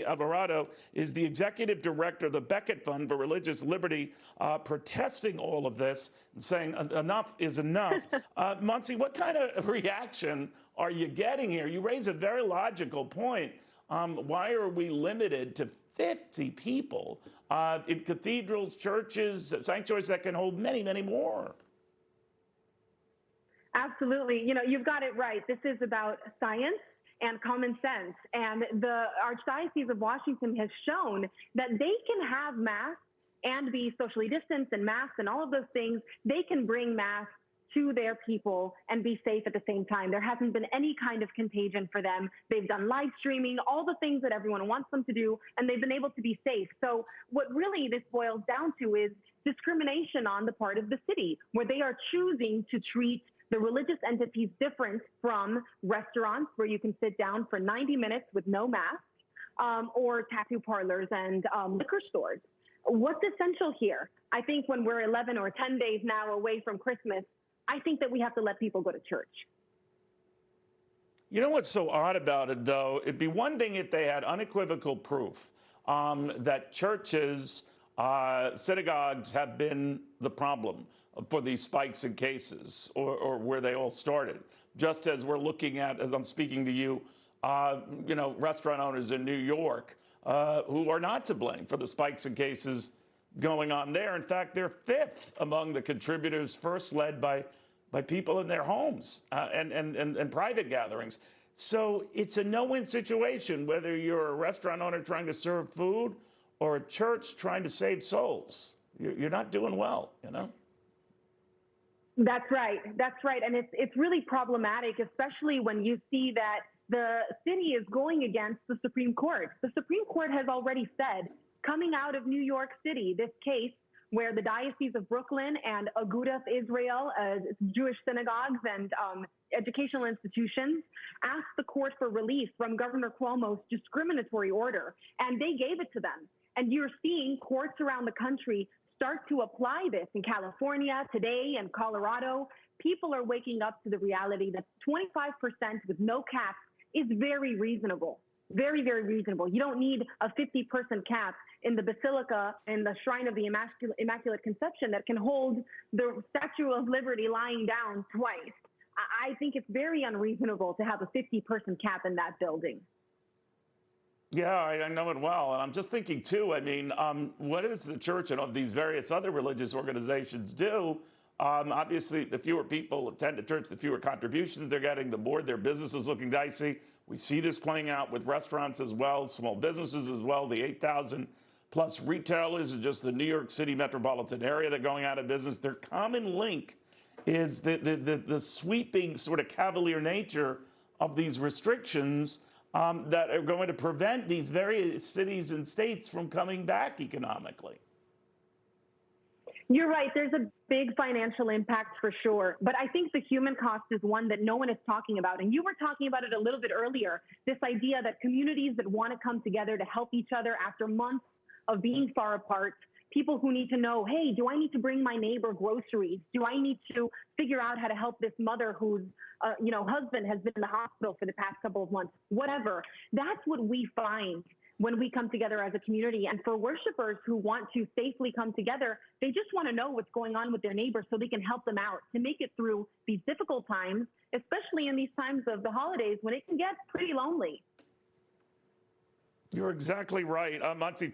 Alvarado is the executive director of the Becket Fund for Religious Liberty, protesting all of this and saying enough is enough. Montse, what kind of reaction are you getting here? You raise a very logical point. Why are we limited to 50 people in cathedrals, churches, sanctuaries that can hold many, many more? Absolutely. You know, you've got it right. This is about science and common sense. And the Archdiocese of Washington has shown that they can have Mass and be socially distanced and masks and all of those things. They can bring Mass to their people and be safe at the same time. There hasn't been any kind of contagion for them. They've done live streaming, all the things that everyone wants them to do, and they've been able to be safe. So what really this boils down to is discrimination on the part of the city, where they are choosing to treat the religious entities different from restaurants where you can sit down for 90 minutes with no mask, or tattoo parlors and liquor stores. What's essential here? I think when we're 11 or 10 days now away from Christmas, I think that we have to let people go to church. You know what's so odd about it, though? It'd be one thing if they had unequivocal proof that churches, synagogues have been the problem for these spikes in cases, or where they all started. Just as we're looking at, as I'm speaking to you, restaurant owners in New York who are not to blame for the spikes in cases going on there. In fact, they're fifth among the contributors, first led by people in their homes and private gatherings. So it's a no-win situation, whether you're a restaurant owner trying to serve food or a church trying to save souls. You're not doing well, you know? That's right. That's right. And it's really problematic, especially when you see that the city is going against the Supreme Court. The Supreme Court has already said, coming out of New York City, this case where the Diocese of Brooklyn and Agudath Israel, Jewish synagogues and educational institutions, asked the court for relief from Governor Cuomo's discriminatory order, and they gave it to them. And you're seeing courts around the country start to apply this in California today and Colorado. People are waking up to the reality that 25% with no caps is very reasonable. Very, very reasonable. You don't need a 50-person cap in the Basilica and the Shrine of the Immaculate Conception that can hold the Statue of Liberty lying down twice. I think it's very unreasonable to have a 50-person cap in that building. Yeah, I know it well. And I'm just thinking, too, I mean, what does the church and of these various other religious organizations do? Obviously, the fewer people attend to church, the fewer contributions they're getting, the more their business is looking dicey. We see this playing out with restaurants as well, small businesses as well, the 8,000 plus retailers in just the New York City metropolitan area that are going out of business. Their common link is the sweeping sort of cavalier nature of these restrictions that are going to prevent these various cities and states from coming back economically. You're right. There's a big financial impact for sure. But I think the human cost is one that no one is talking about. And you were talking about it a little bit earlier, this idea that communities that want to come together to help each other after months of being far apart, people who need to know, hey, do I need to bring my neighbor groceries? Do I need to figure out how to help this mother whose husband has been in the hospital for the past couple of months? Whatever. That's what we find when we come together as a community. And for worshipers who want to safely come together, they just want to know what's going on with their neighbors so they can help them out to make it through these difficult times, especially in these times of the holidays when it can get pretty lonely. You're exactly right. Montse,